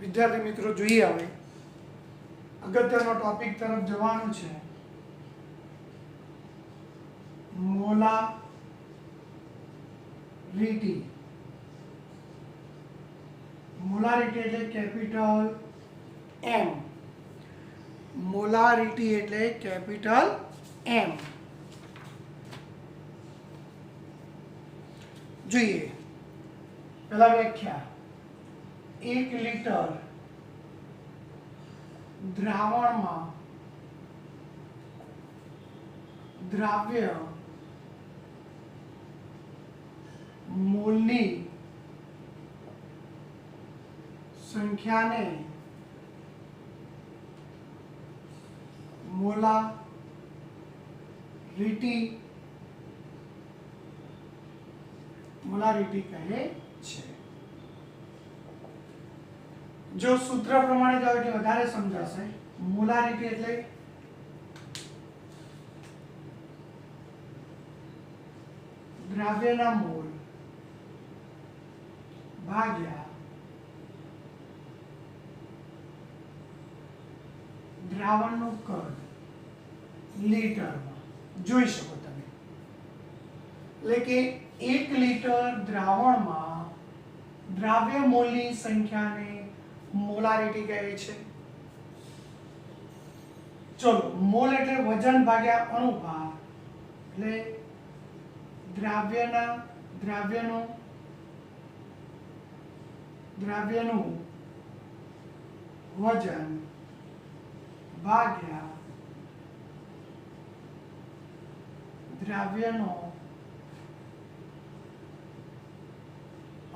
વિદ્યાર્થી મિત્રો જોઈએ હવે અગત્યનો ટોપિક તરફ જવાનું છે મોલારિટી. મોલારિટી એટલે કેપિટલ એમ. મોલારિટી એટલે કેપિટલ એમ. જોઈએ પહેલા વ્યાખ્યા. 1 લિટર દ્રાવણમાં દ્રાવ્ય મોલની સંખ્યાને મોલારિટી કહે છે. જો સૂત્ર પ્રમાણે જાવ એટલે વધારે સમજાશે. મોલારિટી એટલે દ્રાવ્યના મોલ ભાગ્યા દ્રાવણનું કદ લીટરમાં. જોઈ શકો તમે એટલે કે 1 લિટર દ્રાવણમાં દ્રાવ્ય મોલની સંખ્યાને મોલારિટી કહે છે. ચલો, મોલ એટલે વજન ભાગ્યા અણુભાર એટલે દ્રાવ્યનું વજન ભાગ્યા દ્રાવ્યનો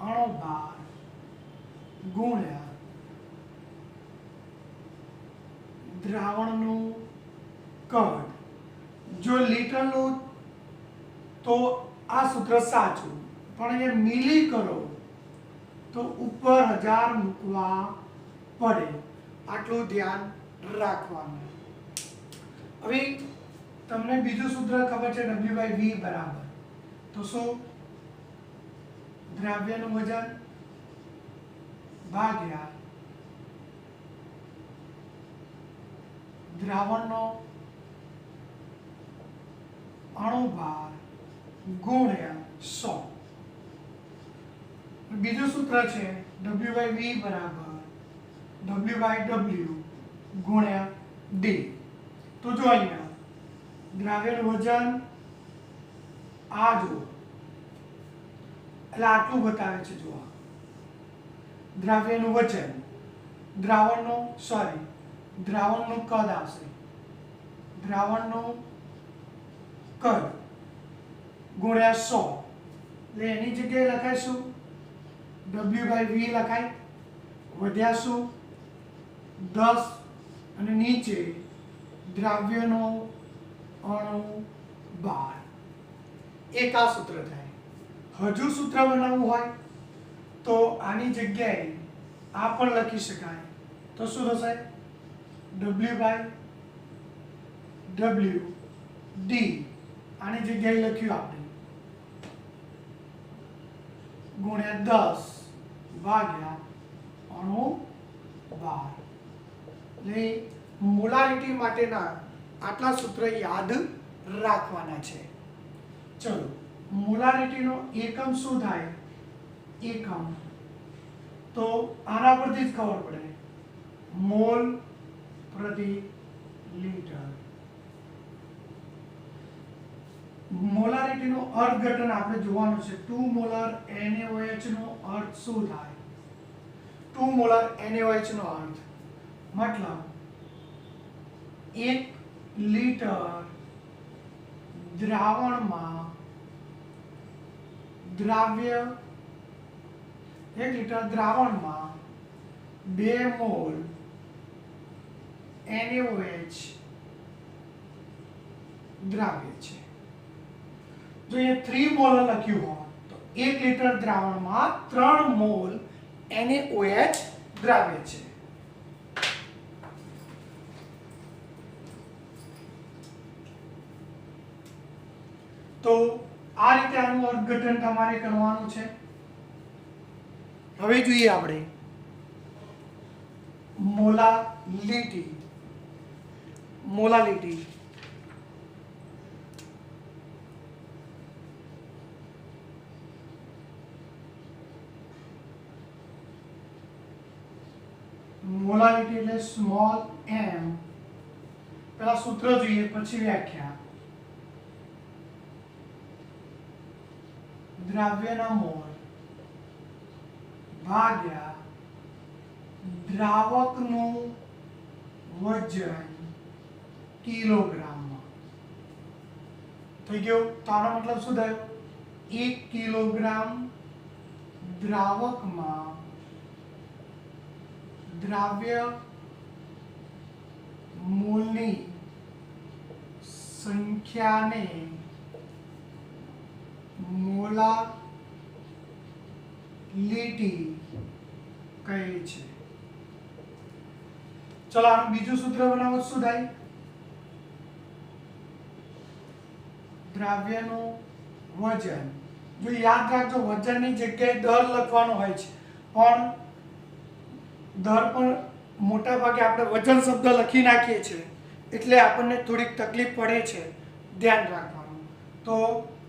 અણુભાર ગુણ્યા દ્રાવણનું કદ. જો લીટરનું તો આ સૂત્ર સાચું, પણ એ મિલી કરો તો ઉપર 1000 મૂકવા પડે. આટલું ધ્યાન રાખવાનું. હવે તમને બીજું સૂત્ર ખબર છે W/V બરાબર. તો શું? દ્રાવ્યનું વજન ભાગ્યા દ્રાવણનો અણુભાર ગુણ્યા 100. બીજું સૂત્ર છે W/V બરાબર W/W ગુણ્યા D. તો જો અહીંયા દ્રાવ્યનું વજન આ જો એટલે આટલું બતાવે છે. જો દ્રાવ્યનું વજન દ્રાવણનું કદ આવશે. દ્રાવણનું કદ ગુણ્યા 100 એટલે એની જગ્યાએ લખાઈશું W/V લખાય. વધ્યા શું? 10 અને નીચે દ્રાવ્યનો અણુભાર. એક આ સૂત્ર થાય. હજુ સૂત્ર બનાવવું હોય તો આની જગ્યાએ આ પણ લખી શકાય. તો શું થશે? W/W D. આની જગ્યાએ લખ્યું આપણે ગુણ્યા 10 ભાગ્યા અણુભાર. એટલે મોલારિટી માટેના આટલા સૂત્ર યાદ રાખવાના છે. ચલો, મોલારિટીનો એકમ શું થાય? એકમ તો આના પરથી જ ખબર પડે. મોલ પ્રતિ લિટર. મોલારિટીનો અર્થઘટન આપણે જોવાનું છે. 2 મોલર NaOH નો અર્થ શું થાય? 2 મોલર NaOH નો અર્થ મતલબ 1 લિટર દ્રાવણમાં 2 મોલ NaOH દ્રાવ્ય છે. જો એ 3 મોલ લખ્યું હોય તો 1 લિટર દ્રાવણમાં 3 મોલ NaOH દ્રાવ્ય છે. તો આ રીતે આનું અર્થઘટન તમારે કરવાનું છે. હવે જોઈએ આપણે मोलालिटी मोलालिटी મોલાલિટી એટલે સ્મોલ m પેલા સૂત્ર જોઈએ પછી વ્યાખ્યા દ્રાવ્યના મોલ ભાગ્યા દ્રાવકનું વજન કિલોગ્રામમાં થઈ ગયું. તો આનો મતલબ શું થયો? 1 કિલોગ્રામ દ્રાવકમાં દ્રાવ્ય મોલની સંખ્યાને મોલાલિટી કહે છે. ચલો આનું બીજું સૂત્ર બનાવો. શું થાય? દ્રાવ્યનું વજન. જો યાદ રાખજો વજનની જગ્યાએ દર લખવાનો હોય છે, પણ દર પણ મોટા ભાગે આપણે વજન શબ્દ લખી નાખીએ છીએ એટલે આપણને થોડીક તકલીફ પડે છે, ધ્યાન રાખવાનું. તો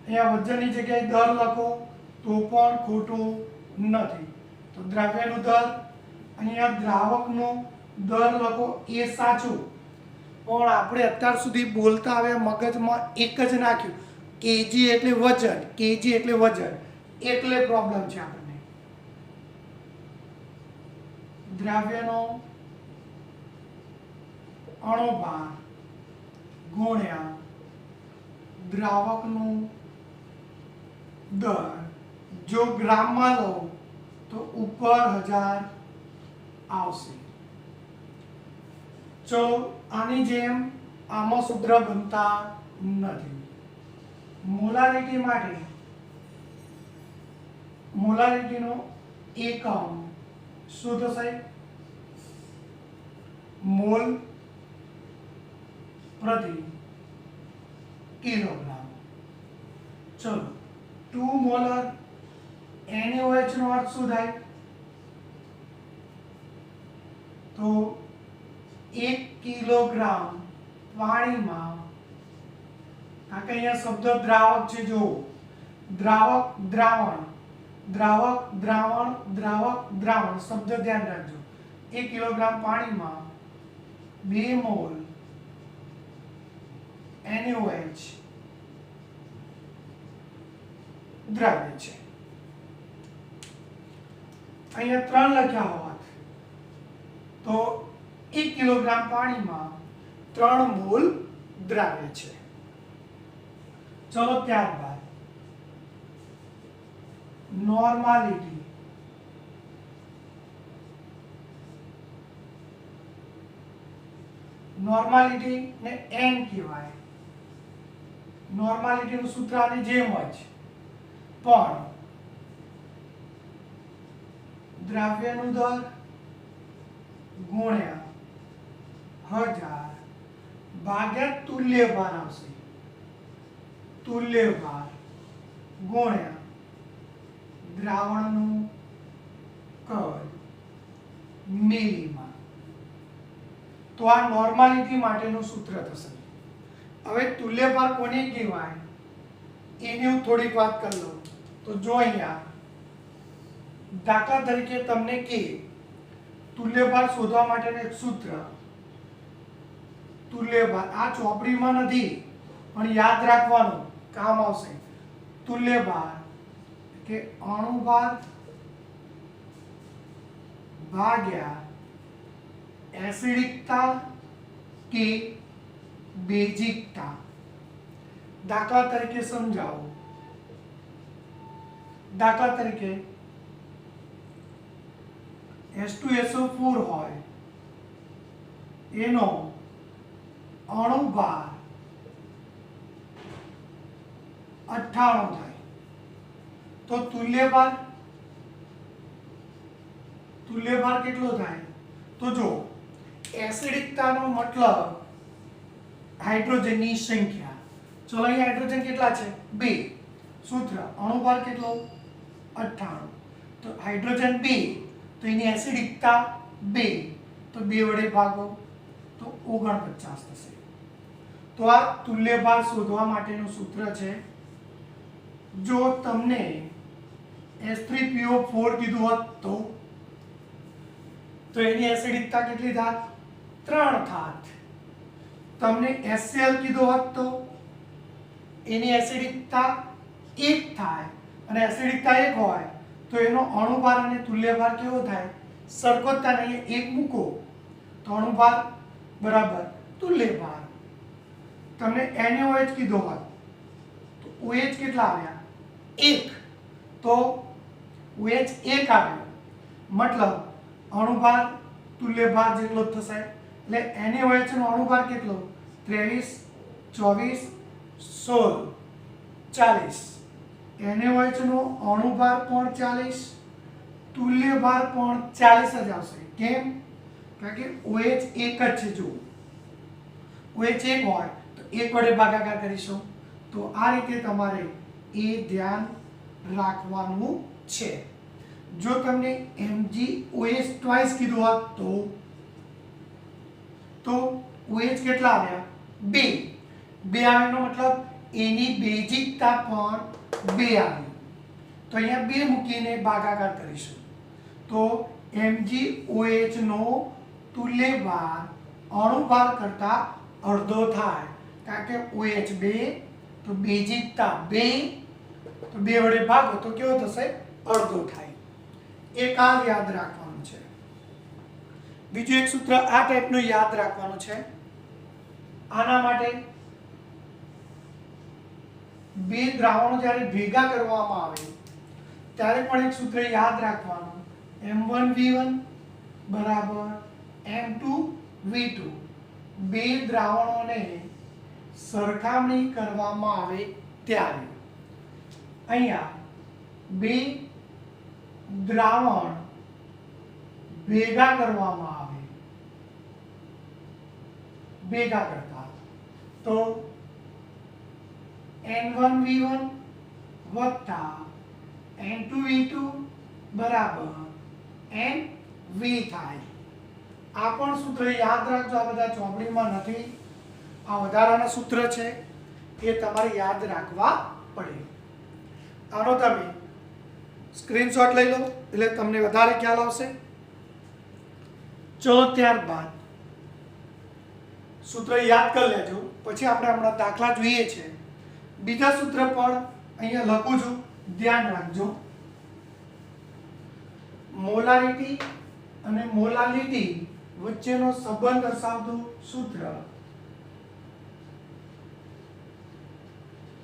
અહીંયા વજનની જગ્યાએ દર લખો તો પણ ખોટું નથી. તો દ્રાવ્યનું દર, અહીંયા દ્રાવકનું દર લખો એ સાચું, પણ આપણે અત્યાર સુધી બોલતા આવ્યા મગજમાં એક જ નાખ્યું કેજી એટલે વજન, કેજી એટલે વજન, એટલે પ્રોબ્લેમ છે આપણને. દ્રાવ્યનો અણુભાર ગુણ્યા દ્રાવકનું દર. જો ગ્રામમાં લો તો ઉપર 1000 આવશે. ચલો આની જેમ આમાં સૂત્ર બનતા નથી. મોલાલિટી માટે મોલાલિટીનો એકમ શું થશે? મોલ પ્રતિ કિલોગ્રામ. ચલો 2 મોલર NaOH નો અર્થ શું થાય? તો 1 કિલોગ્રામ પાણીમાં, કારણ કે અહીંયા શબ્દ દ્રાવક છે, જો દ્રાવક દ્રાવણ, દ્રાવક દ્રાવણ, દ્રાવક દ્રાવણ શબ્દ ધ્યાન રાખજો. 1 કિલોગ્રામ પાણીમાં 2 મોલ NaOH દ્રાવ્ય છે. અહીંયા 3 લખ્યા હોત તો 1 કિલોગ્રામ પાણીમાં 3 મોલ દ્રાવ્ય છે. ચલો ત્યારબાદ નોર્માલિટી. નોર્માલિટી ને n કહેવાય. નોર્માલિટીનું સૂત્ર આની જેમ જ, પણ દ્રાવ્યનું દર ગુણ્યા 1000 ભાગ્યા તુલ્ય ભાર આવશે. તુલ્ય ભાર ગુણ્યા દ્રાવણનું કદ મિલીમાં. તો આ નોર્માલિટી માટેનું સૂત્ર થશે. હવે તુલ્ય ભાર કોને કહેવાય એની હું થોડીક વાત કરી લઉં. તો જો અહીંયા દાખલા તરીકે તમને કે તુલ્ય ભાર શોધવા માટેનું એક સૂત્ર, તુલ્ય ભાર આ ચોપડીમાં નથી પણ યાદ રાખવાનું, કામ આવશે. તુલ્ય ભાર કે અણુભાર ભાગ્યા એસિડિકતા કે બેઝિકતા. દાખલા તરીકે સમજાવો. દાખલા તરીકે H2SO4 હોય એનો અણુભાર 98 થાય તો તુલ્ય ભાર કેટલો થાય? તો જો એસિડિકતાનો મતલબ હાઇડ્રોજનની સંખ્યા. ચલો અહીં હાઇડ્રોજન કેટલા છે? 2. સૂત્ર અણુભાર કેટલો? 98. તો હાઇડ્રોજન 2 તો એની એસિડિકતા 2. તો 2 વડે ભાગો તો 49 થશે. તો આ તુલ્ય ભાર શોધવા માટેનું સૂત્ર છે. જો તમને H3PO4 કીધું હોત તો એની એસિડિકતા કેટલી થાત? 3 થાત. તમને HCl કીધું હોત તો એની એસિડિકતા 1 થાય, અને એસિડિકતા 1 હોય તો એનો અણુભાર અને તુલ્યભાર કેવો થાય? સરખો જ થાય. નહીં 1 મૂકો તો અણુભાર બરાબર તુલ્યભાર. તમને NaOH કીધો હોત તો OH કેટલા આવ્યા? 1. તો OH 1 આવ્યો, મતલબ અણુભાર તુલ્યભાર જેટલો જ થશે. એટલે NaOH નો અણુભાર કેટલો? 23, 24, 16, 40. NaOH નો અણુભાર પણ 40, તુલ્યભાર પણ 40 જ આવશે. કેમ? કારણ કે OH 1 જ છે. જો OH 1 હોય તો 1 વડે ભાગાકાર કરીશું. તો આ રીતે તમારે એ ધ્યાન રાખવાનું છે. જો તમને MgOH ટ્વાઇસ કીધું હોત તો OH કેટલા આવ્યા? 2. 2 આવ્યાનો મતલબ એની બેઝિકતા પણ 2 આવી. તો અહીંયા 2 મૂકીને ભાગાકાર કરીશું. તો MgOH નો તુલ્યભાર અણુભાર કરતા અડધો થાય. કારણ કે OH 2 તો બેઝિકતા 2, તો 2 વડે ભાગો તો કેવો થશે? અડધો થાય. એક આ યાદ રાખવાનું છે. બીજું એક સૂત્ર આ ટાઈપનું યાદ રાખવાનું છે. આના માટે બે દ્રાવણો જ્યારે ભેગા કરવામાં આવે ત્યારે પણ એક સૂત્ર યાદ રાખવાનું. M1V1 બરાબર M2V2. બે દ્રાવણોને સરખામણી કરવામાં આવે ત્યારે અહીંયા બે દ્રાવણ ભેગા કરવામાં આવે, ભેગા કરતા તો N1V1 વત્તા N2V2 બરાબર NV થાય. આ પણ સૂત્ર યાદ રાખજો. આ બધા ચોપડીમાં નથી, આ વધારાના સૂત્ર છે, એ તમારે યાદ રાખવા પડે. આનો તમે સ્ક્રીનશોટ લઈ લો એટલે તમને વધારે ખ્યાલ આવશે. ચલો ત્યારબાદ સૂત્ર યાદ કરી લેજો. પછી આપણે હમણાં દાખલા જોઈએ છે. બીજા સૂત્ર પણ અહીંયા લખું છું, ધ્યાન રાખજો. મોલારિટી અને મોલાલિટી વચ્ચેનો સંબંધ દર્શાવતું સૂત્ર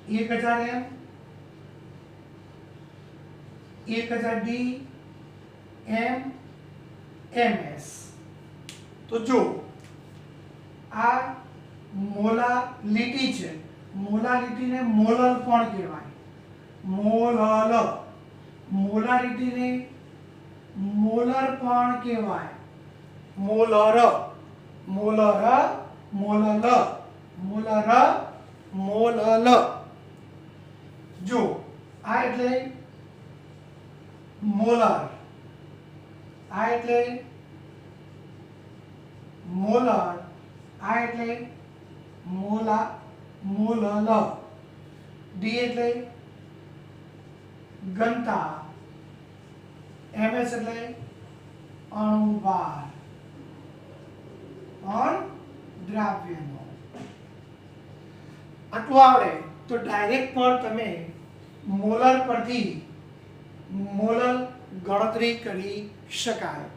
1000 M 1000 D M MS. તો જો આ મોલાલિટી છે, મોલાલિટીને મોલર પણ કહેવાય. મોલલ. મોલારિટીને મોલર પણ કહેવાય. મોલર. મોલર મોલલ. મોલર મોલલ. જો આ એટલે મોલર, આ એટલે મોલર, આ એટલે મોલા મોલલ. ડી એટલે ઘનતા, MS એટલે અણુભાર, દ્રાવ્યનો. આટલું આવડે તો ડાયરેક્ટ પણ તમે મોલર પરથી મોલર ગણતરી કરી શકાય.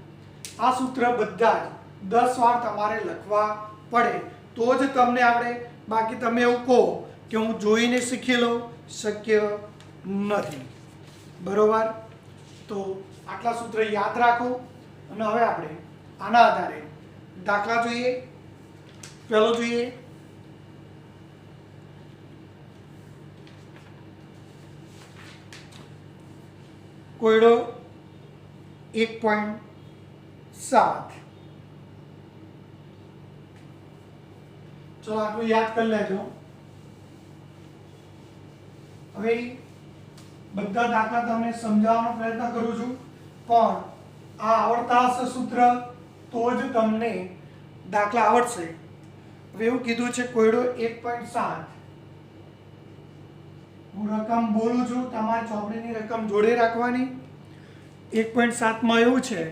આ સૂત્ર બધા જ 10 વાર તમારે લખવા પડે તો જ તમને આવડે. બાકી તમે એવું કહો કે હું જોઈને શીખી લઉં, શક્ય નથી. બરોબર? તો આટલા સૂત્ર યાદ રાખો. અને હવે આપણે આના આધારે દાખલા જોઈએ. પહેલો જોઈએ, કોયડો 1.7. ચલો આટલું યાદ કરી લેજો. હવે બધા દાખલા તમને સમજાવવાનો પ્રયત્ન કરું છું, પણ આ આવડતા હશે સૂત્ર તો જ તમને દાખલા આવડશે. હવે એવું કીધું છે કોયડો 1.7. હું રકમ બોલું છું, તમારી ચોપડીની રકમ જોડે રાખવાની. 1.7 માં એવું છે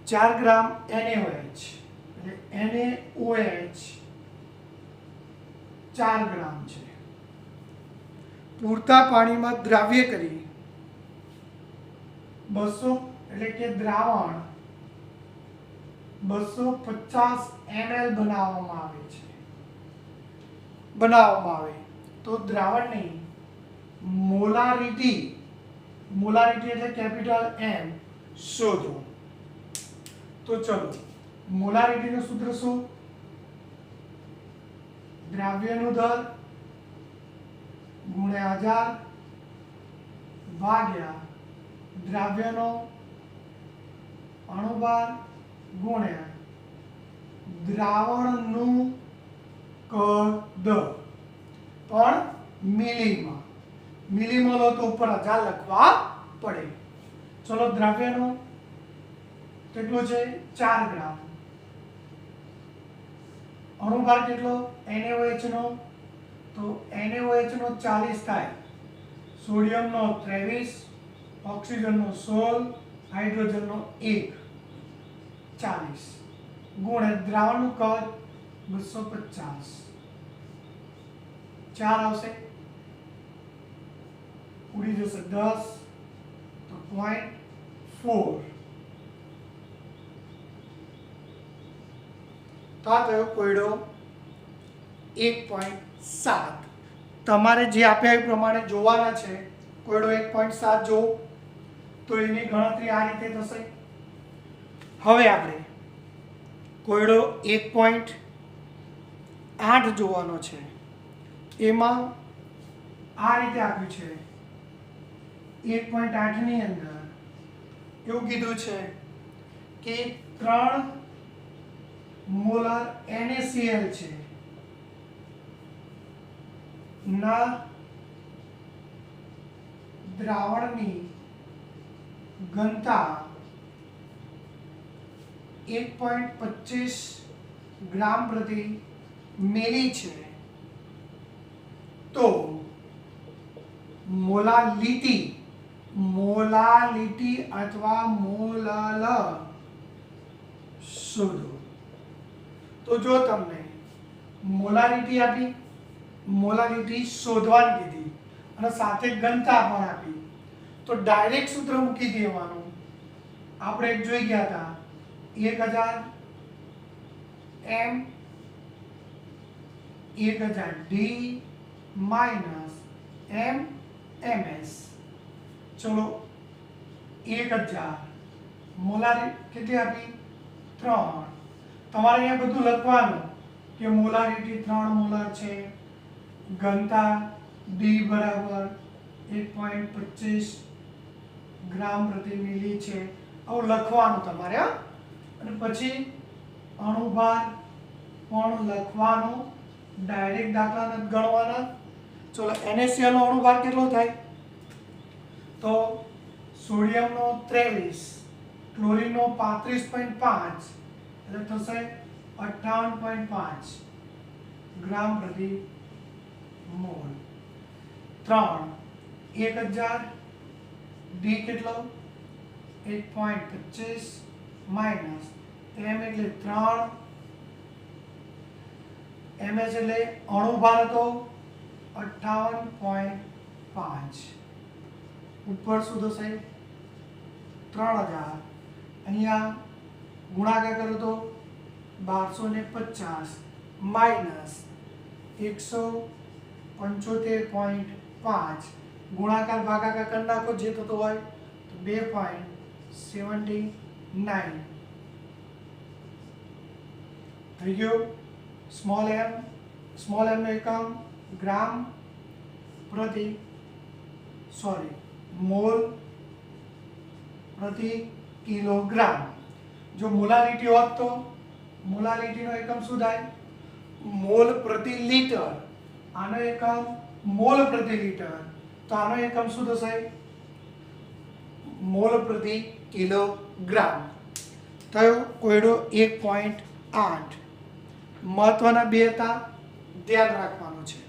ચાર ગ્રામ NaOH, એટલે NaOH 4 ગ્રામ છે. પૂરતા પાણીમાં દ્રાવ્ય કરી 200 એટલે કે દ્રાવણ 250 ml બનાવવામાં આવે તો દ્રાવણની મોલારિટી એટલે કેપિટલ M શોધો. તો ચલો, મોલારિટીનું સૂત્ર શું? દ્રાવ્યનું દર ગુણ્યા 1000 ભાગ્યા દ્રાવ્યનો અણુભાર ગુણ્યા દ્રાવણનું કદ, પણ મિલીમાં લો તો ઉપર 1000 લખવા પડે. ચલો, દ્રાવ્યનો કેટલું છે? 4 ગ્રામ. અણુભાર કેટલો? NaOH નો, તો NaOH નો 40 થાય, સોડિયમનો 23, ઓક્સિજનનો 16, હાઇડ્રોજનનો 1, 40 ગુણ્યા દ્રાવણનું કદ 250. 4 આવશે, ઉડી જશે 10, તો 0.4. તો આ થયો કોયડો 1.7. તમારે જે આપ્યા એ પ્રમાણે જોવાના છે. કોયડો 1.7 જો તો એની ગણતરી આ રીતે થશે. હવે આપણે કોયડો 1.8 જોવાનો છે. એમાં આ રીતે આપ્યું છે. 1.8 ની અંદર એવું કીધું છે કે 3 મોલર NaCl છે ના દ્રાવણની ઘનતા 1.25 ગ્રામ પ્રતિ મિલી છે. તો મોલાલિટી અથવા મોલલ શોધો. તો જો તમને મોલારિટી આપી, મોલારિટી શોધવાની કીધી અને સાથે ઘનતા પણ આપી, તો ડાયરેક્ટ સૂત્ર મૂકી દેવાનું. આપણે એક જોઈ ગયા હતા 1000 m 1000 d minus m ms. ચલો, 1000 મોલારિટી કેટલી આપી? 3. તમારે અહીંયા બધું લખવાનું કે મોલારિટી 3 મોલર છે, ઘનતા D બરાબર 1.25 ગ્રામ પ્રતિ મિલી છે. આવું લખવાનું તમારે. અને પછી અણુભાર પણ લખવાનું, ડાયરેક્ટ દાખલા નથી ગણવાના. ચલો, NaCl નો અણુભાર કેટલો થાય? તો સોડિયમનો 23, ક્લોરીનનો 35.5, એટલે થશે 58.5 ગ્રામ પ્રતિ મોલ. 3 1000 D કેટલો? 1.25 માઇનસ m એટલે 3, ms એટલે અણુભાર હતો 58.5. ઉપર શું થશે? 3000. અહીંયા ગુણાકાર કરો તો 1250 માઇનસ 175.5, ગુણાકાર ભાગાકાર કરી નાખો જે થતો હોય તો 2.79 થઈ ગયો. સ્મોલ m નો એકમ ગ્રામ પ્રતિ મોલ પ્રતિ કિલોગ્રામ. જો મોલારિટી હોત તો મોલારિટીનો એકમ શું થાય? મોલ પ્રતિ લીટર. આનો એકમ મોલ પ્રતિ લિટર, તો આનો એકમ શું થશે? મોલ પ્રતિ કિલોગ્રામ. થયો કોયડો 1.8. મહત્વના બે હતા, ધ્યાન રાખવાનું છે.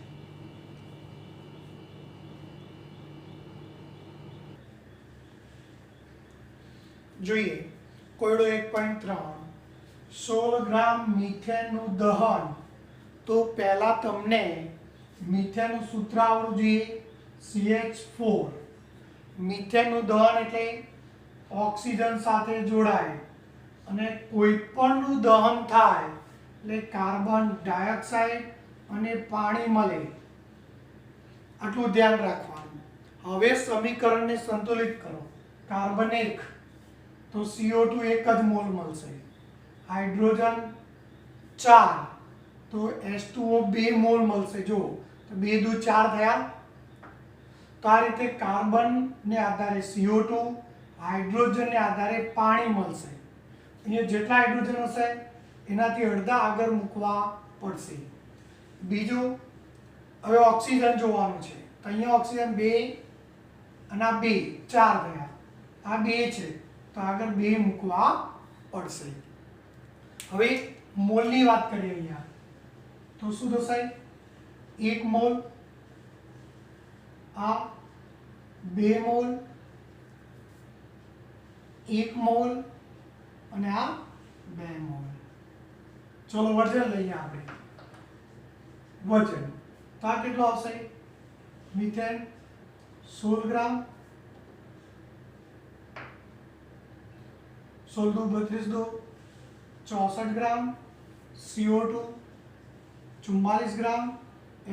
જોઈએ કોયડો 1.3, 16 ગ્રામ મિથેનનું દહન. તો પહેલા તમને મિથેનનું સૂત્ર આવડવું જોઈએ, CH4. મિથેનનું દહન એટલે ઓક્સિજન સાથે જોડાય અને કોઈ પણનું દહન થાય એટલે કાર્બન ડાયોક્સાઇડ અને પાણી મળે, આટલું ધ્યાન રાખવાનું. હવે સમીકરણને સંતુલિત કરો. કાર્બન 1 તો CO2 1 જ મોલ મળશે, હાઇડ્રોજન 4 તો H2O 2 મોલ મળશે. જો તો 2 દુ 4 થયા. તો આ રીતે કાર્બનને આધારે CO2, હાઇડ્રોજનને આધારે પાણી મળશે. અહીંયા જેટલા હાઇડ્રોજન હશે એનાથી અડધા આગળ મૂકવા પડશે. બીજું, હવે ઓક્સિજન જોવાનું છે. તો અહીંયા ઓક્સિજન 2 અને આ 2 4 થયા. આ 2 છે તો આગળ 2 મૂકવા પડશે. હવે મોલની વાત કરીએ અહીંયા, તો શું થશે? 1 મોલ, આ 2 મોલ, 1 મોલ અને આ 2 મોલ. ચલો વજન લઈએ આપણે. વજન તો આ કેટલો આવશે? મિથેન 16 ગ્રામ, 16 દુ 32 દુ 64 ગ્રામ, CO2 44 ગ્રામ,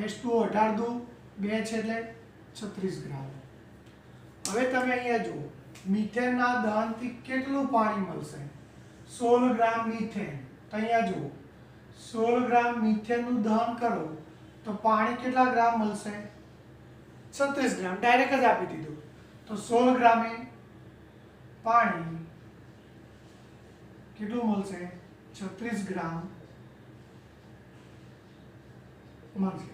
H2O 18 દુ 2 છે એટલે 36 ગ્રામ. હવે તમે અહીંયા જુઓ, મિથેનના દહનથી કેટલું પાણી મળશે? 16 ગ્રામ મિથેન. તો અહીંયા જુઓ, 16 ગ્રામ મિથેનનું દહન કરો તો પાણી કેટલા ગ્રામ મળશે? 36 ગ્રામ. ડાયરેક્ટ જ આપી દીધું. તો 16 ગ્રામે પાણી કેટલું મળશે? 36 ગ્રામ મળશે.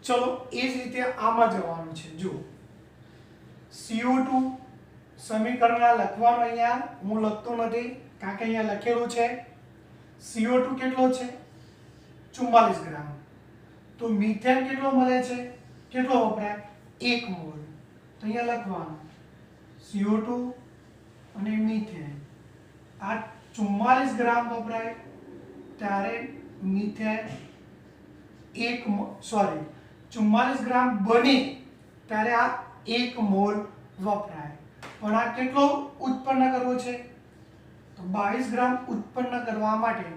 ચલો એ જ રીતે આમાં જવાનું છે. જો CO2 સમીકરણમાં લખવાનું, અહીંયા હું લખતો નથી કારણ કે અહીંયા લખેલું છે. CO2 કેટલો છે? 44 ગ્રામ. તો મિથેન કેટલો મળે છે? કેટલો વપરાય? 1 મોલ. તો અહીંયા લખવાનું CO2 અને મિથેન, આ 44 ગ્રામ વપરાય ત્યારે મિથેન 44 ગ્રામ બને ત્યારે આ 1 મોલ વપરાય. પણ આ કેટલો ઉત્પન્ન કરવો છે? તો 22 ગ્રામ ઉત્પન્ન કરવા માટે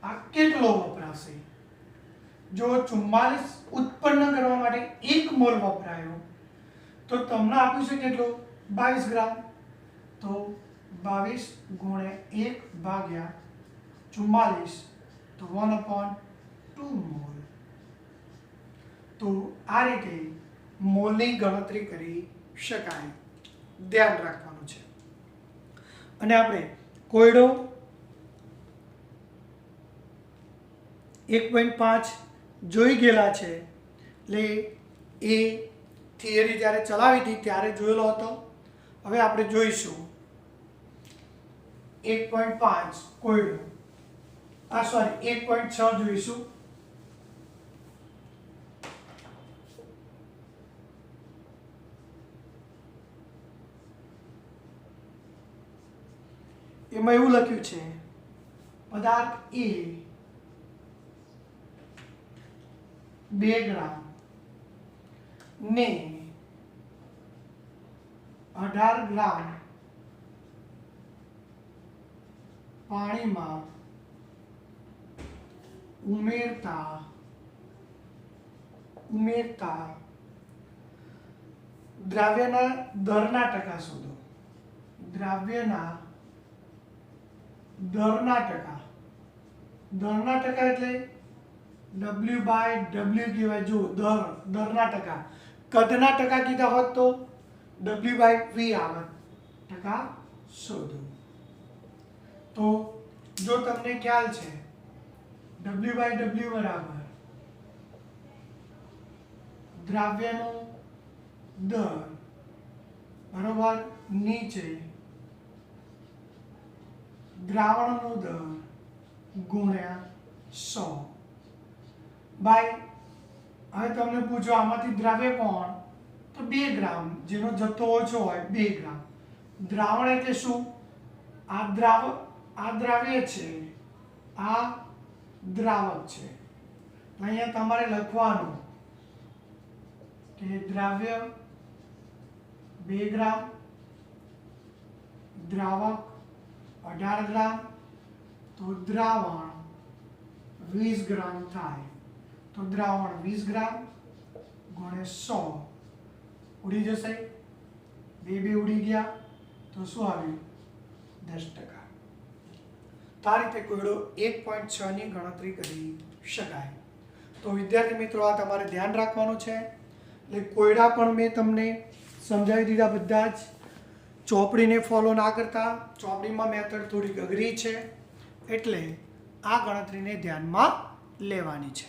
આ કેટલો વપરાશે? જો 44 ઉત્પન્ન કરવા માટે 1 મોલ વપરાયો તો તમને આપ્યું છે કેટલું? 22 ગ્રામ. તો 22 ગુણ્યા 1 ભાગ્યા 44 તો 1/2 મોલ. તો આ રીતે મોલની ગણતરી કરી શકાય. ધ્યાન રાખવાનું છે. અને આપણે કોયડો 1.5 જોઈ ગયેલા છે, એટલે એ થિયરી જ્યારે ચલાવી હતી ત્યારે જોયેલો હતો. હવે આપણે જોઈશું 1.5 કોયડો, 1.6 જોઈશું. એમાં એવું લખ્યું છે, પદાર્થ A 2 ગ્રામ ને 18 ગ્રામ પાણીમાં ઉમેરતા દ્રાવ્યના દરના ટકા શોધો. દ્રાવ્યના દરના ટકા. દરના ટકા એટલે W/W કહેવાય. જો દરના ટકા, કદના ટકા કીધા હોત તો W/V આવે. ટકા શોધો. તો જો તમને ખ્યાલ છે W/W બરાબર દ્રાવ્યનું દર બરોબર નીચે દ્રાવણનું દર ગુણ્યા 100. ભાઈ હવે તમને પૂછો આમાંથી દ્રાવ્ય કોણ, તો 2 ગ્રામ, જેનો જથ્થો ઓછો હોય 2 ગ્રામ. દ્રાવણ એટલે શું? આ દ્રાવ્ય છે, આ દ્રાવક છે. અહીંયા તમારે લખવાનું કે દ્રાવ્ય 2 ગ્રામ, દ્રાવક 18 ગ્રામ, તો દ્રાવણ 20 ગ્રામ થાય. તો દ્રાવણ 20 ગ્રામ ગુણ્યા 100 ઉડી જશે. 2 ઉડી ગયા તો શું આવ્યું? 10%. તો આ રીતે કોયડો 1.6 ની ગણતરી કરી શકાય. તો વિદ્યાર્થી મિત્રો, આ તમારે ધ્યાન રાખવાનું છે. એટલે કોયડા પણ મેં તમને સમજાવી દીધા બધા જ. ચોપડીને ફોલો ના કરતા, ચોપડીમાં મેથડ થોડીક અઘરી છે, એટલે આ ગણતરીને ધ્યાનમાં લેવાની છે.